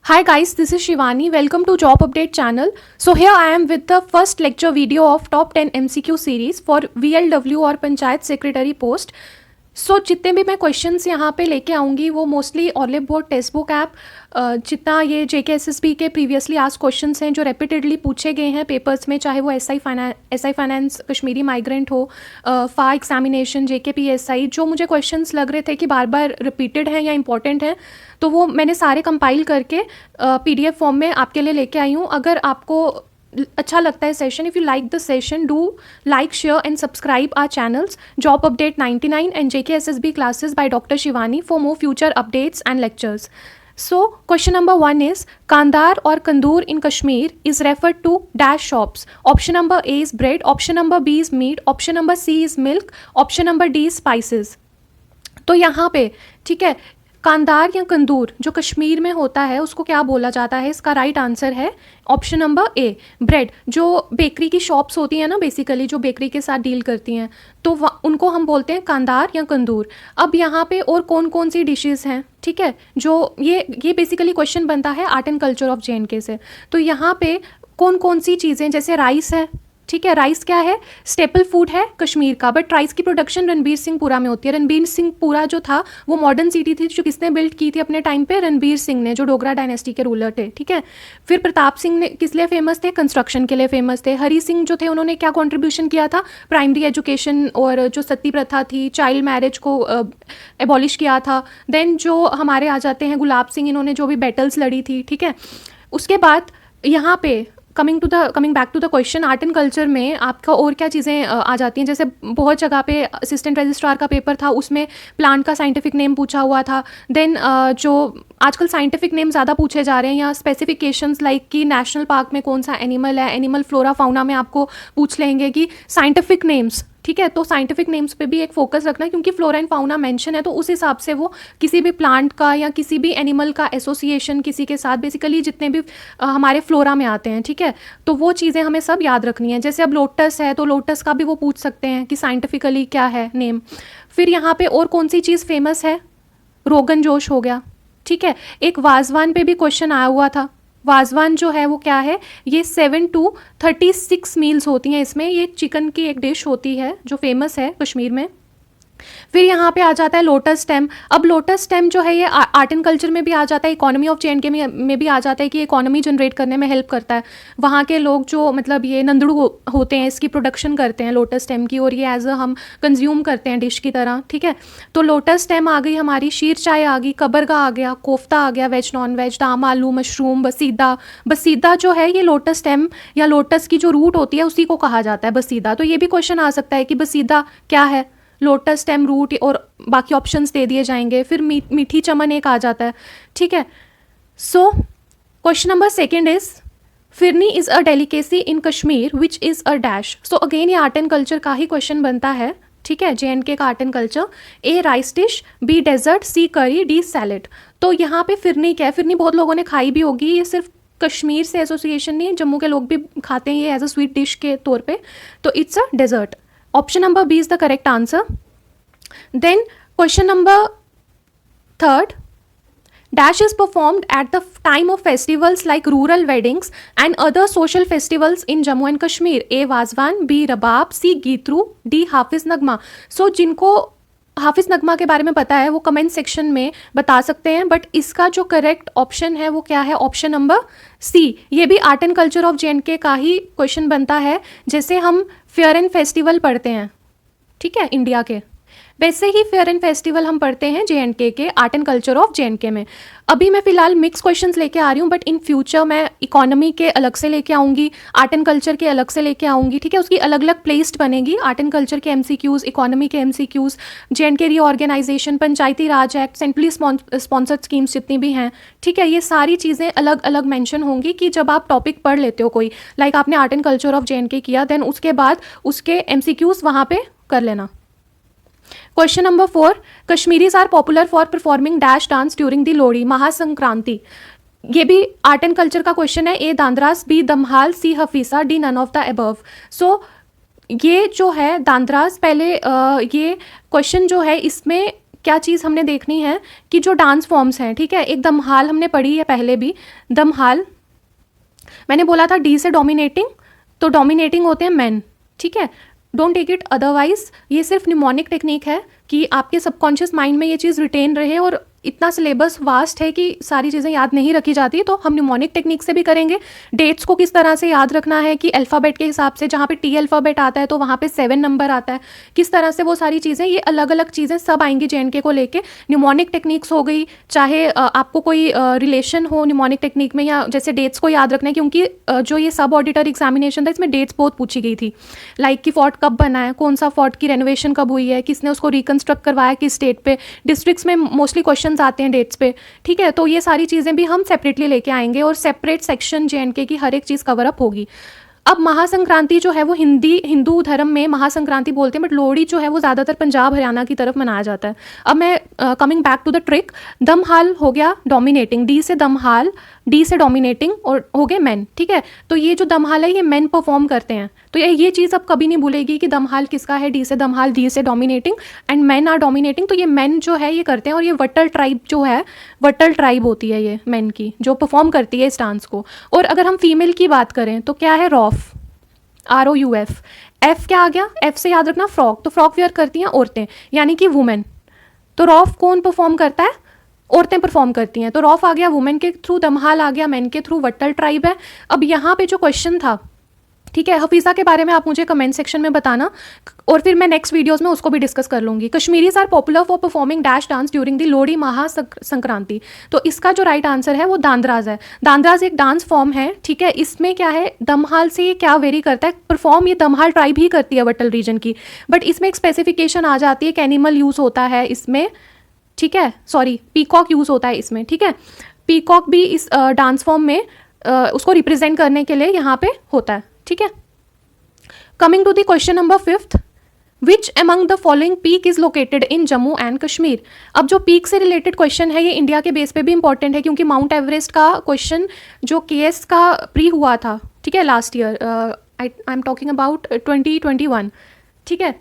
Hi guys, this is Shivani. Welcome to Job Update channel. So here I am with the first lecture video of top 10 MCQ series for VLW और panchayat secretary post. सो जितने भी मैं questions यहाँ पे लेके आऊँगी वो mostly olive board text book app जितना ये JKSSB के प्रीवियसली आज क्वेश्चंस हैं जो रेपिटेडली पूछे गए हैं पेपर्स में, चाहे वो SI फाइनेंस कश्मीरी माइग्रेंट हो, फा एग्जामिनेशन JKPSI, जो मुझे क्वेश्चंस लग रहे थे कि बार बार रिपीटेड हैं या इंपॉर्टेंट हैं, तो वो मैंने सारे कंपाइल करके PDF फॉर्म में आपके लिए लेके आई हूँ. अगर आपको अच्छा लगता है session, if you like the session, do like, share and subscribe our channels job update 99 and JKSSB classes by Dr. Shivani for more future updates and lectures. So question number 1 is Kandar or Kandoor in Kashmir is referred to dash shops. Option number A is bread, option number B is meat, option number C is milk, option number D is spices. तो यहाँ पे ठीक है, कांदार या कंदूर जो कश्मीर में होता है उसको क्या बोला जाता है? इसका राइट आंसर है ऑप्शन नंबर ए, ब्रेड. जो बेकरी की शॉप्स होती हैं ना, बेसिकली जो बेकरी के साथ डील करती हैं, तो उनको हम बोलते हैं कांदार या कंदूर. अब यहाँ पे और कौन कौन सी डिशेस हैं, ठीक है, जो ये बेसिकली क्वेश्चन बनता है art and culture of JNK से. तो यहाँ पे कौन कौन सी चीज़ें, जैसे राइस है, ठीक है, राइस क्या है? स्टेपल फूड है कश्मीर का, बट राइस की प्रोडक्शन रणबीर सिंहपुरा में होती है. रणबीर सिंहपुरा जो था वो मॉडर्न सिटी थी जो किसने बिल्ड की थी अपने टाइम पे? रणबीर सिंह ने, जो डोगरा डायनेस्टी के रूलर थे, ठीक है. फिर प्रताप सिंह ने किस लिए फेमस थे? कंस्ट्रक्शन के लिए फेमस थे. हरी सिंह जो थे उन्होंने क्या कॉन्ट्रीब्यूशन किया था? प्राइमरी एजुकेशन और जो सती प्रथा थी, चाइल्ड मैरिज को एबॉलिश किया था. देन जो हमारे आ जाते हैं गुलाब सिंह, इन्होंने जो भी बैटल्स लड़ी थी, ठीक है. उसके बाद यहाँ पे coming back to the question, art and culture में आपका और क्या चीज़ें आ जाती हैं? जैसे बहुत जगह पे असिस्टेंट रजिस्ट्रार का पेपर था, उसमें प्लांट का साइंटिफिक नेम पूछा हुआ था. देन जो आजकल साइंटिफिक नेम ज़्यादा पूछे जा रहे हैं, या स्पेसिफिकेशंस लाइक कि नेशनल पार्क में कौन सा एनिमल है, एनिमल फ्लोरा फाउना में आपको पूछ लेंगे कि साइंटिफिक नेम्स, ठीक है. तो साइंटिफिक नेम्स पे भी एक फोकस रखना, क्योंकि फ्लोरा एंड फाउना मेंशन है, तो उस हिसाब से वो किसी भी प्लांट का या किसी भी एनिमल का एसोसिएशन किसी के साथ, बेसिकली जितने भी हमारे फ्लोरा में आते हैं, ठीक है, तो वो चीज़ें हमें सब याद रखनी है. जैसे अब लोटस है तो लोटस का भी वो पूछ सकते हैं कि साइंटिफिकली क्या है नेम. फिर यहाँ पे और कौन सी चीज़ फेमस है? रोगन जोश हो गया, ठीक है. एक वाजवान पे भी क्वेश्चन आया हुआ था. वाजवान जो है वो क्या है? ये 7 to 36 मील्स होती हैं इसमें. ये चिकन की एक डिश होती है जो फेमस है कश्मीर में. फिर यहाँ पे आ जाता है लोटस स्टेम. अब लोटस स्टेम जो है ये आर्ट एंड कल्चर में भी आ जाता है, इकोनॉमी ऑफ JNK में भी आ जाता है कि इकोनॉमी जनरेट करने में हेल्प करता है. वहाँ के लोग जो मतलब ये नंदड़ू होते हैं इसकी प्रोडक्शन करते हैं लोटस स्टेम की, और ये एज अ हम कंज्यूम करते हैं डिश की तरह, ठीक है. तो लोटस स्टेम आ गई हमारी, शीर चाय आ गई, कबरगा आ गया, कोफ्ता आ गया, वेज नॉन वेज, दाम आलू, मशरूम, बसीदा जो है ये लोटस स्टेम या लोटस की जो रूट होती है उसी को कहा जाता है बसीदा. तो ये भी क्वेश्चन आ सकता है कि बसीदा क्या है? लोटस स्टेम रूट, और बाकी ऑप्शंस दे दिए जाएंगे. फिर मीठी चमन एक आ जाता है, ठीक है. So question number 2 is phirni is a delicacy in Kashmir which is a dash. So again ये आर्ट एंड कल्चर का ही क्वेश्चन बनता है, ठीक है, JNK का art and culture. A rice dish, B dessert, C curry, D salad. तो यहाँ पे फिरनी क्या है? फिरनी बहुत लोगों ने खाई भी होगी. ये सिर्फ कश्मीर से एसोसिएशन नहीं, जम्मू के लोग भी खाते हैं ये एज अ स्वीट डिश के तौर पे. तो it's a desert. Option number B is the correct answer. Then question number 3, dash is performed at the time of festivals like rural weddings and other social festivals in Jammu and Kashmir. A wazwan, B रबाब, C गीतरू, D Hafiz Nagma. So जिनको हाफिज नगमा के बारे में पता है वो comment section में बता सकते हैं, बट इसका जो करेक्ट ऑप्शन है वो क्या है? Option number C. ये भी art and culture of JNK का ही क्वेश्चन बनता है. जैसे हम फेयर एंड फेस्टिवल पढ़ते हैं, ठीक है, इंडिया के, वैसे ही फेयर एंड फेस्टिवल हम पढ़ते हैं JNK के art and culture of JNK में. अभी मैं फ़िलहाल मिक्स क्वेश्चंस लेके आ रही हूँ, बट इन फ्यूचर मैं इकोनॉमी के अलग से लेके आऊँगी, आर्ट एंड कल्चर के अलग से लेके आऊँगी, ठीक है. उसकी अलग अलग प्लेलिस्ट बनेगी. आर्ट एंड कल्चर के MCQs, इकोनॉमी के MCQs, JNK रीऑर्गेनाइजेशन, पंचायती राज एक्ट, सेंट्रली स्पॉन्सर्ड स्कीम्स जितनी भी हैं, ठीक है, ये सारी चीज़ें अलग अलग मेंशन होंगी कि जब आप टॉपिक पढ़ लेते हो कोई, लाइक आपने art and culture of JNK किया, देन उसके बाद उसके MCQs वहाँ पर कर लेना. Question number 4, Kashmiris are popular for performing dash dance during the Lohri, Mahasankranti. ये भी आर्ट एंड कल्चर का क्वेश्चन है. A Dandras, B Damhal, C Hafiza, D none of the above. So ये जो है दांद्रास, पहले ये क्वेश्चन जो है इसमें क्या चीज़ हमने देखनी है कि जो डांस फॉर्म्स हैं, ठीक है, एक दमहाल हमने पढ़ी है पहले भी। दमहाल मैंने बोला था डी से डोमिनेटिंग, तो डोमिनेटिंग होते हैं मैन, ठीक है, डोंट टेक इट अदरवाइज। ये सिर्फ निमोनिक टेक्निक है कि आपके सबकॉन्शियस माइंड में ये चीज़ रिटेन रहे, और इतना सिलेबस वास्ट है कि सारी चीज़ें याद नहीं रखी जाती, तो हम निमोनिक टेक्निक से भी करेंगे। डेट्स को किस तरह से याद रखना है कि अल्फ़ाबेट के हिसाब से, जहाँ पे टी अल्फ़ाबेट आता है तो वहाँ पे 7 नंबर आता है, किस तरह से वो सारी चीज़ें, ये अलग अलग चीज़ें सब आएंगी जेएनके को लेके। निमोनिक टेक्निक्स हो गई, चाहे आपको कोई रिलेशन हो निमोनिक टेक्निक में, या जैसे डेट्स को याद रखना है, क्योंकि जो ये सब ऑडिटर एग्जामिनेशन था इसमें डेट्स बहुत पूछी गई थी, लाइक कि फोर्ट कब बना है, कौन सा फोर्ट की रेनोवेशन कब हुई है, किसने उसको रिकन्स्ट्रक्ट करवाया किस स्टेट पे। डिस्ट्रिक्ट्स में मोस्टली क्वेश्चन आते हैं डेट्स पे, ठीक है, तो ये सारी चीज़ें भी हम सेपरेटली लेके आएंगे और सेपरेट सेक्शन जेएनके की हर एक चीज़ कवर अप होगी। अब महासंक्रांति जो है वो हिंदू धर्म में महासंक्रांति बोलते हैं, बट लोहड़ी जो है वो ज़्यादातर पंजाब हरियाणा की तरफ मनाया जाता है। अब मैं coming back to the trick, Damhal हो गया डोमिनेटिंग, डी से दमहाल, डी से डोमिनेटिंग, और हो गए मैन, ठीक है। तो ये जो दमहाल है ये मैन परफॉर्म करते हैं, तो ये चीज़ अब कभी नहीं भूलेगी कि दमहाल किसका है, डी से दमहाल, डी से dominating, and man are dominating. तो ये मैन जो है ये करते हैं, और ये वट्टल ट्राइब जो है, वट्टल ट्राइब होती है ये मैन की, जो परफॉर्म करती है इस डांस को। और अगर हम फीमेल की बात करें तो क्या है, रॉफ, ROUF। एफ क्या आ गया, एफ से याद रखना फ्रॉक, तो फ्रॉक वेयर करती हैं औरतें, यानी कि वुमेन। तो रॉफ कौन परफॉर्म करता है, औरतें परफॉर्म करती हैं, तो रॉफ आ गया वुमेन के थ्रू, दमहाल आ गया मैन के थ्रू, वट्टल ट्राइब है। अब यहाँ पे जो क्वेश्चन था, ठीक है, हफीज़ा के बारे में आप मुझे कमेंट सेक्शन में बताना, और फिर मैं नेक्स्ट वीडियोस में उसको भी डिस्कस कर लूँगी। Kashmiris are popular for performing dash dance during the Lohri Mahasankranti. तो इसका जो राइट आंसर है वो दांद्राज है। दांद्राज एक डांस फॉर्म है, ठीक है, इसमें क्या है, दमहाल से ये क्या वेरी करता है, परफॉर्म ये दमहाल ट्राइब ही करती है वट्टल रीजन की, बट इसमें एक स्पेसिफिकेशन आ जाती है कि एनिमल यूज़ होता है इसमें, ठीक है, सॉरी पीकॉक यूज़ होता है इसमें, ठीक है, पीकॉक भी इस डांस फॉर्म में उसको रिप्रेजेंट करने के लिए यहाँ पे होता है, ठीक है। Coming to the question number 5th, which among the following peak is located in Jammu and Kashmir. अब जो पीक से रिलेटेड क्वेश्चन है ये इंडिया के बेस पे भी इंपॉर्टेंट है, क्योंकि माउंट एवरेस्ट का क्वेश्चन जो KS का प्री हुआ था, ठीक है, last year, I am talking about 2021, ठीक है,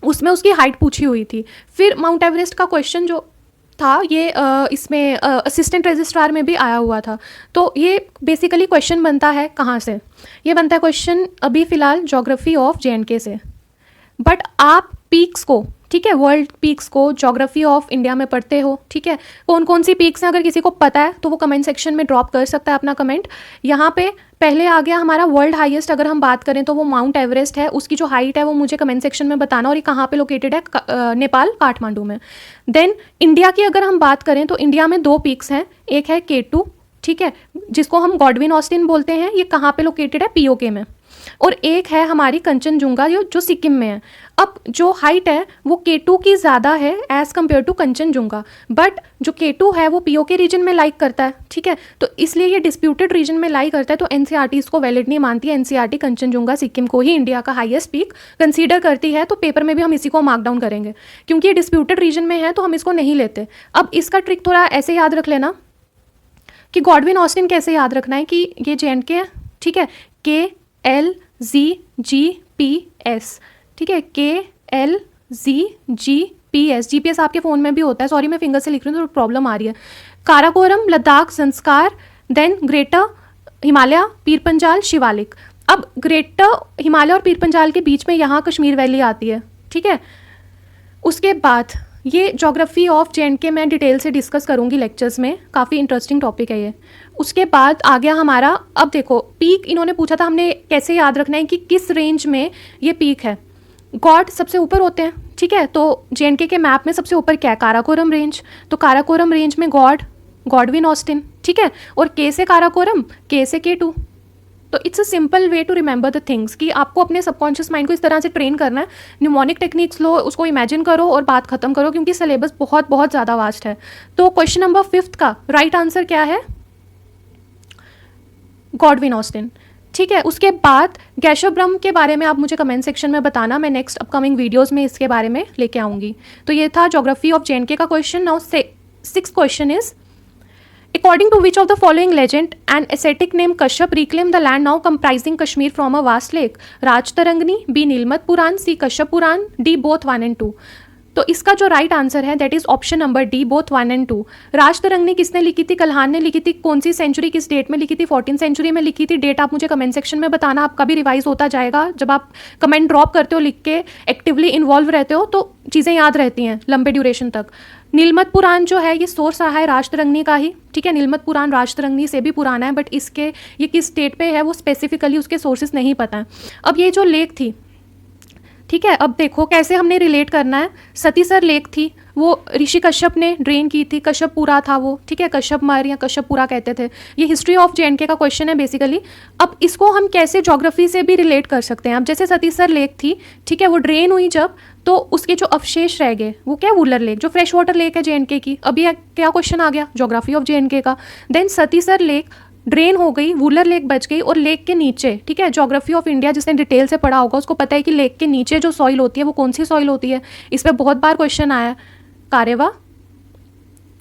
उसमें उसकी हाइट पूछी हुई थी। फिर माउंट एवरेस्ट का क्वेश्चन जो था ये इसमें असिस्टेंट रजिस्ट्रार में भी आया हुआ था। तो ये बेसिकली क्वेश्चन बनता है कहाँ से, ये बनता है क्वेश्चन अभी फ़िलहाल ज्योग्राफी ऑफ JNK से, बट आप पीक्स को, ठीक है, वर्ल्ड पीक्स को ज्योग्राफी ऑफ इंडिया में पढ़ते हो, ठीक है, कौन कौन सी पीक्स हैं, अगर किसी को पता है तो वो कमेंट सेक्शन में ड्रॉप कर सकता है अपना कमेंट। यहाँ पे पहले आ गया हमारा वर्ल्ड हाईएस्ट, अगर हम बात करें तो वो माउंट एवरेस्ट है, उसकी जो हाइट है वो मुझे कमेंट सेक्शन में बताना, और ये कहाँ पे लोकेटेड है, नेपाल, काठमांडू में। देन इंडिया की अगर हम बात करें तो इंडिया में 2 पीक्स हैं, एक है K2, ठीक है, जिसको हम गॉडविन ऑस्टिन बोलते हैं, ये कहाँ पे लोकेटेड है, POK में, और एक है हमारी कंचनजुंगा जो सिक्किम में है। अब जो हाइट है वो K2 की ज़्यादा है as compare to Kanchenjunga, but जो K2 है वो POK रीजन में लाइक करता है, ठीक है, तो इसलिए ये डिस्प्यूटेड रीजन में लाइक करता है, तो NCERT इसको वैलिड नहीं मानती है। NCERT कंचनजुंगा सिक्किम को ही इंडिया का हाईएस्ट पीक कंसीडर करती है, तो पेपर में भी हम इसी को मार्क डाउन करेंगे, क्योंकि ये डिस्प्यूटेड रीजन में है तो हम इसको नहीं लेते। अब इसका ट्रिक थोड़ा ऐसे याद रख लेना कि गॉडविन ऑस्टिन कैसे याद रखना है कि ये JNK है, ठीक है, KLZGPS, ठीक है, KLZGPS, GPS आपके फ़ोन में भी होता है, सॉरी मैं फिंगर से लिख रही हूँ तो प्रॉब्लम आ रही है। काराकोरम, लद्दाख, संस्कार, देन ग्रेटर हिमालय, पीर पंजाल, शिवालिक। अब ग्रेटर हिमालय और पीर पंजाल के बीच में यहाँ कश्मीर वैली आती है, ठीक है। उसके बाद ये ज्योग्राफी ऑफ JNK मैं डिटेल से डिस्कस करूँगी लेक्चर्स में, काफ़ी इंटरेस्टिंग टॉपिक है ये। उसके बाद आ गया हमारा, अब देखो पीक इन्होंने पूछा था हमने कैसे याद रखना है कि किस रेंज में ये पीक है। गॉड सबसे ऊपर होते हैं, ठीक है, तो JNK के मैप में सबसे ऊपर क्या है, काराकोरम रेंज, तो काराकोरम रेंज में गॉडविन ऑस्टिन, ठीक है, और K से काराकोरम, K से K2। तो it's a simple way to remember the things कि आपको अपने सबकॉन्शियस माइंड को इस तरह से ट्रेन करना है। न्यूमोनिक टेक्निक्स लो, उसको इमेजिन करो और बात खत्म करो, क्योंकि सिलेबस बहुत बहुत ज़्यादा वास्ट है। तो क्वेश्चन नंबर 5th का राइट आंसर क्या है, गॉडविन ऑस्टिन, ठीक है। उसके बाद गैशोब्रम के बारे में आप मुझे कमेंट सेक्शन में बताना, मैं नेक्स्ट अपकमिंग वीडियोज़ में इसके बारे में लेके आऊँगी। तो ये था ज्योग्राफी ऑफ JNK का question. Now 6th question is, according to which of the following legend an ascetic named Kashyap reclaimed the land now comprising Kashmir from a vast lake? Raj Tarangni, B. Nilmat Puran, C. Kashyap Puran, D. both 1 and 2. तो इसका जो right answer है that is option number D, both 1 and 2। Rajatarangini किसने लिखी थी? कल्हान ने लिखी थी। कौन सी सेंचुरी, किस डेट में लिखी थी? 14th सेंचुरी में लिखी थी। डेट आप मुझे कमेंट सेक्शन में बताना, आपका भी रिवाइज होता जाएगा। जब आप कमेंट ड्रॉप करते हो, लिख के एक्टिवली इन्वॉल्व रहते हो तो चीज़ें याद रहती हैं लंबे ड्यूरेशन तक। नीलमत पुराण जो है ये सोर्स रहा है राजतरंगिणी का ही, ठीक है। नीलमत पुराण राजतरंगिणी से भी पुराना है, बट इसके ये किस डेट पे है वो स्पेसिफिकली उसके सोर्सेज नहीं पता है। अब ये जो लेक थी, ठीक है, अब देखो कैसे हमने रिलेट करना है। सतीसर लेक थी, वो ऋषि कश्यप ने ड्रेन की थी। कश्यपपुरा था वो, ठीक है, कश्यपमर या कश्यपपुरा कहते थे। ये हिस्ट्री ऑफ JNK का क्वेश्चन है बेसिकली। अब इसको हम कैसे ज्योग्राफी से भी रिलेट कर सकते हैं। अब जैसे सतीसर लेक थी, ठीक है, वो ड्रेन हुई जब, तो उसके जो अवशेष रह गए वो क्या, वुलर लेक, जो फ्रेश वाटर लेक है JNK की। अब ये क्या क्वेश्चन आ गया, ज्योग्राफी ऑफ JNK का। देन सतीसर लेक ड्रेन हो गई, वुलर लेक बच गई, और लेक के नीचे, ठीक है, ज्योग्राफी ऑफ इंडिया जिसने डिटेल से पढ़ा होगा उसको पता है कि लेक के नीचे जो सॉइल होती है वो कौन सी सॉइल होती है। इस पर बहुत बार क्वेश्चन आया, कारेवा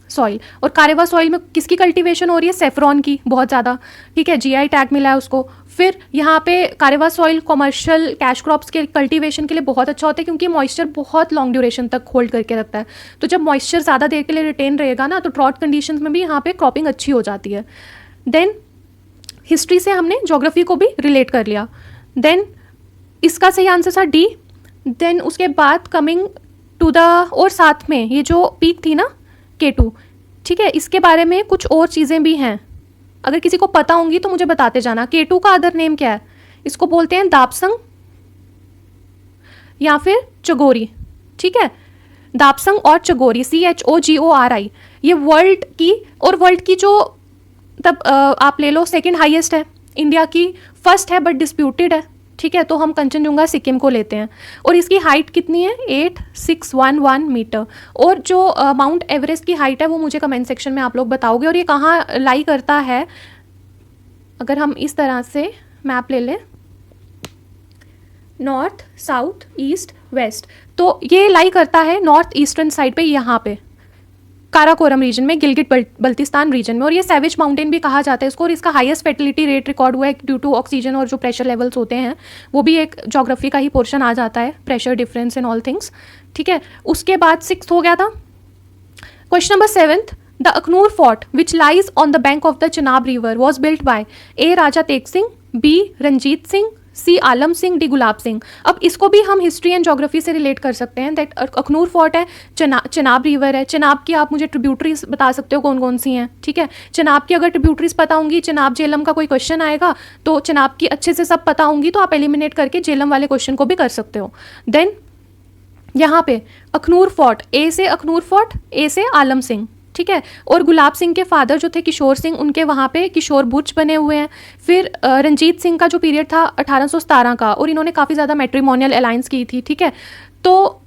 सॉइल। और कारेवा सॉइल में किसकी कल्टीवेशन हो रही है? सेफ्रॉन की, बहुत ज़्यादा, ठीक है, GI टैग मिला है उसको। फिर यहाँ पे कारेवा सॉइल कॉमर्शियल कैश क्रॉप्स के कल्टीवेशन के लिए बहुत अच्छा होता है, क्योंकि मॉइस्चर बहुत लॉन्ग ड्यूरेशन तक होल्ड करके रखता है। तो जब मॉइस्चर ज़्यादा देर के लिए रिटेन रहेगा ना, तो ड्रॉट कंडीशंस में भी यहाँ पे क्रॉपिंग अच्छी हो जाती है। देन हिस्ट्री से हमने ज्योग्राफी को भी रिलेट कर लिया। देन इसका सही आंसर था डी। देन उसके बाद कमिंग टू द, और साथ में ये जो पीक थी ना K2, ठीक है, इसके बारे में कुछ और चीज़ें भी हैं, अगर किसी को पता होंगी तो मुझे बताते जाना। K2 का अदर नेम क्या है? इसको बोलते हैं दापसंग या फिर चगोरी, ठीक है, दापसंग और चगोरी, CHOGORI। ये वर्ल्ड की, और वर्ल्ड की जो तब आप ले लो सेकंड हाईएस्ट है, इंडिया की फर्स्ट है बट डिस्प्यूटेड है, ठीक है। तो हम कंचनजुंगा सिक्किम को लेते हैं, और इसकी हाइट कितनी है? 8611 मीटर। और जो माउंट एवरेस्ट की हाइट है वो मुझे कमेंट सेक्शन में आप लोग बताओगे। और ये कहाँ लाई करता है? अगर हम इस तरह से मैप ले लें, नॉर्थ, साउथ, ईस्ट, वेस्ट, तो ये लाई करता है नॉर्थ ईस्टर्न साइड पे, यहाँ पे काराकोरम रीजन में, गिलगिट बल्तिस्तान रीजन में। और ये सैवेज माउंटेन भी कहा जाता है इसको। और इसका हाईएस्ट फर्टिलिटी रेट रिकॉर्ड हुआ है ड्यू टू ऑक्सीजन, और जो प्रेशर लेवल्स होते हैं वो भी एक ज्योग्राफी का ही पोर्शन आ जाता है, pressure difference in all things, ठीक है। उसके बाद 6th हो गया था। Question number 7th, the Akhnoor fort which lies on the bank of the Chenab river was built by A Raja Teg Singh, B Ranjit Singh, C Alam Singh, D Gulab Singh. अब इसको भी हम हिस्ट्री एंड ज्योग्राफी से रिलेट कर सकते हैं। दैट अखनूर फोर्ट है, चनाब रिवर है। चनाब की आप मुझे ट्रिब्यूटरीज बता सकते हो कौन कौन सी हैं, ठीक है। चनाब की अगर ट्रिब्यूटरीज पता होंगी, चनाब झेलम का कोई क्वेश्चन आएगा तो चनाब की अच्छे से सब पता होंगी, तो आप एलिमिनेट करके झेलम वाले क्वेश्चन को भी कर सकते हो। देन यहाँ पे अखनूर फोर्ट, A से अखनूर फोर्ट, A से आलम सिंह, ठीक है। और गुलाब सिंह के फादर जो थे किशोर सिंह, उनके वहाँ पे किशोर बुर्ज बने हुए हैं। फिर रंजीत सिंह का जो पीरियड था 1817 का, और इन्होंने काफ़ी ज़्यादा मैट्रिमोनियल अलायंस की थी, ठीक है। तो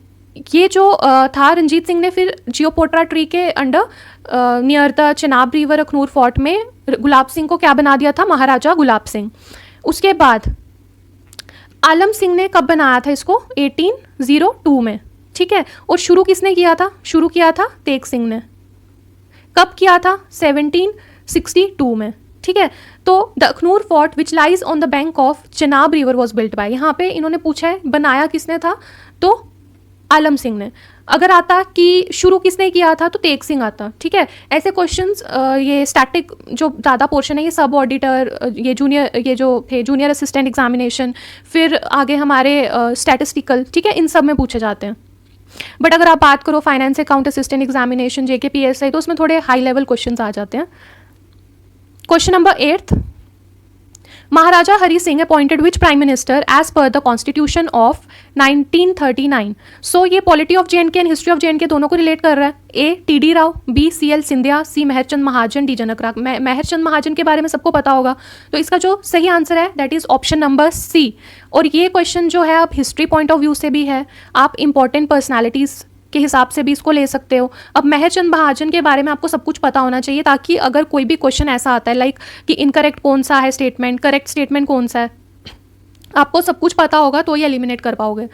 ये जो था, रंजीत सिंह ने फिर जियोपोट्रा ट्री के under near the Chenab river Akhnoor fort में गुलाब सिंह को क्या बना दिया था? महाराजा गुलाब सिंह। उसके बाद आलम सिंह ने कब बनाया था इसको? 1802 में, ठीक है। और शुरू किसने किया था? शुरू किया था तेग सिंह ने। कब किया था? 1762 में, ठीक है। तो the Akhnoor fort which lies on the bank of Chenab river was built bye, यहाँ पे इन्होंने पूछा है बनाया किसने था, तो आलम सिंह ने। अगर आता कि शुरू किसने किया था तो तेग सिंह आता, ठीक है। ऐसे क्वेश्चंस, ये स्टैटिक जो ज़्यादा पोर्शन है, ये सब ऑडिटर, ये जूनियर, ये जो थे जूनियर असिस्टेंट एग्जामिनेशन, फिर आगे हमारे स्टैटिस्टिकल, ठीक है, इन सब में पूछे जाते हैं। बट अगर आप बात करो finance account assistant examination, JKPSI, तो उसमें थोड़े हाई लेवल क्वेश्चंस आ जाते हैं। Question number 8th, Maharaja Hari Singh appointed which prime minister as per the constitution of 1939। So ये polity of JNK and history of JNK दोनों को रिलेट कर रहा है। A TD Rao, B CL Scindia, C Mehr Chand Mahajan, D जनक राग। मेहरचंद महाजन के बारे में सबको पता होगा, तो इसका जो सही आंसर है that is option number C। और ये क्वेश्चन जो है अब हिस्ट्री पॉइंट ऑफ व्यू से भी है, आप इंपॉर्टेंट पर्सनैलिटीज़ के हिसाब से भी इसको ले सकते हो। अब मेहरचंद महाजन के बारे में आपको सब कुछ पता होना चाहिए, ताकि अगर कोई भी क्वेश्चन ऐसा आता है लाइक कि इनकरेक्ट कौन सा है स्टेटमेंट, करेक्ट स्टेटमेंट कौन सा है, आपको सब कुछ पता होगा तो ये एलिमिनेट कर पाओगे।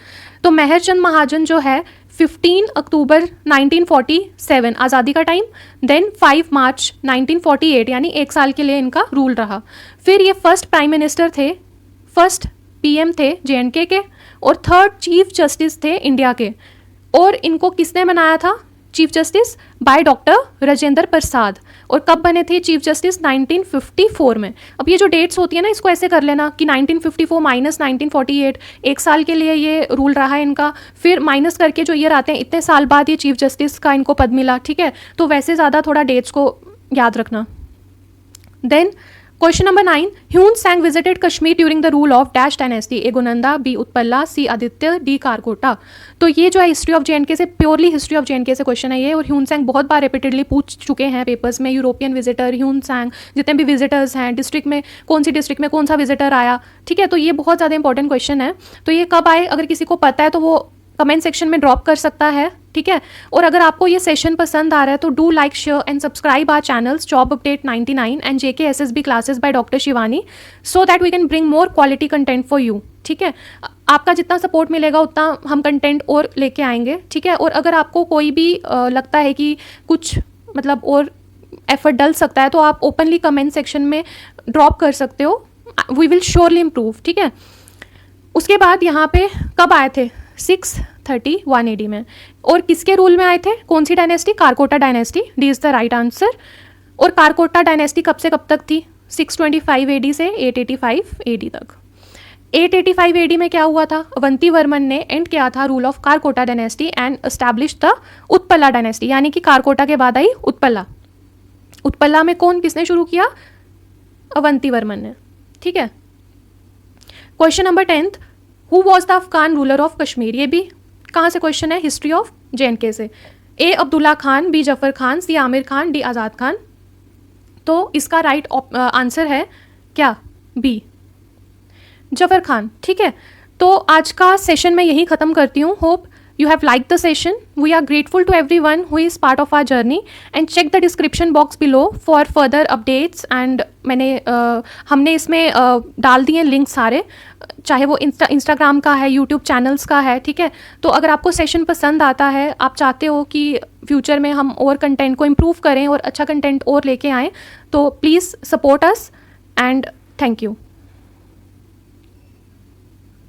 तो मेहरचंद महाजन जो है 15 अक्टूबर 1947 आज़ादी का टाइम, देन 5 मार्च 1948, यानी 1 साल के लिए इनका रूल रहा। फिर ये फर्स्ट प्राइम मिनिस्टर थे, फर्स्ट PM थे JNK के, और 3rd चीफ जस्टिस थे इंडिया के। और इनको किसने बनाया था chief justice? By doctor Rajendra Prasad. और कब बने थे चीफ जस्टिस? 1954 में। अब ये जो डेट्स होती है ना, इसको ऐसे कर लेना कि 1954 माइनस 1948, एक साल के लिए ये रूल रहा है इनका, फिर माइनस करके जो ईयर आते हैं इतने साल बाद ये चीफ जस्टिस का इनको पद मिला, ठीक है। तो वैसे ज़्यादा थोड़ा डेट्स को याद रखना। Then question number 9, Hiuen Tsang visited Kashmir during the rule of dash dynasty? A Gonanda, B Utpala, C Aditya, D Karkota. तो ये जो है हिस्ट्री ऑफ जेएनके से, प्योरली हिस्ट्री ऑफ जेएनके से क्वेश्चन है ये। और ह्यून सैंग बहुत बार रिपीटेडली पूछ चुके हैं पेपर्स में, यूरोपियन विजिटर ह्यून सैंग, जितने भी विजिटर्स हैं, डिस्ट्रिक्ट में कौन सी डिस्ट्रिक्ट में कौन सा विजिटर आया, ठीक है। तो ये बहुत ज़्यादा इंपॉर्टेंट क्वेश्चन है। तो ये कब आए, अगर किसी को पता है तो वो कमेंट सेक्शन में ड्रॉप कर सकता है, ठीक है। और अगर आपको ये सेशन पसंद आ रहा है तो do like, share and subscribe our channels job update 99 and JKSSB classes by doctor Shivani, so that we can bring more quality content for you, ठीक है। आपका जितना सपोर्ट मिलेगा उतना हम कंटेंट और लेके आएंगे, ठीक है। और अगर आपको कोई भी लगता है कि कुछ मतलब और एफर्ट डल सकता है तो आप ओपनली कमेंट सेक्शन में ड्रॉप कर सकते हो, वी विल श्योरली इम्प्रूव, ठीक है। उसके बाद यहाँ पे कब आए थे? 631 AD में। और किसके रूल में आए थे? कौन सी dynasty? Karkota dynasty, D is the right answer. और कारकोटा डायनेस्टी कब से कब तक थी? 625 AD से 885 AD तक। 885 AD में क्या हुआ था? अवंती वर्मन ने एंड किया था rule of Karkota dynasty and establish the Utpala dynasty, यानी कि कारकोटा के बाद आई उत्पला। उत्पला में कौन किसने शुरू किया? अवंती वर्मन ने, ठीक है। Question number 10, who was the Afghan ruler of Kashmir? ये भी कहाँ से क्वेश्चन है? हिस्ट्री ऑफ JNK से। ए अब्दुल्ला खान, बी जफर खान, सी आमिर खान, डी आज़ाद खान। तो इसका राइट आंसर है क्या? बी, जफर खान, ठीक है। तो आज का सेशन मैं यहीं ख़त्म करती हूँ। Hope you have liked the session. We are grateful to everyone who is part of our journey and check the description box below for further updates and हमने इसमें डाल दिए लिंक सारे, चाहे वो इंस्टाग्राम का है, यूट्यूब चैनल्स का है, ठीक है। तो अगर आपको सेशन पसंद आता है, आप चाहते हो कि फ्यूचर में हम और कंटेंट को इम्प्रूव करें और अच्छा कंटेंट और लेके आएँ, तो please support us and thank you.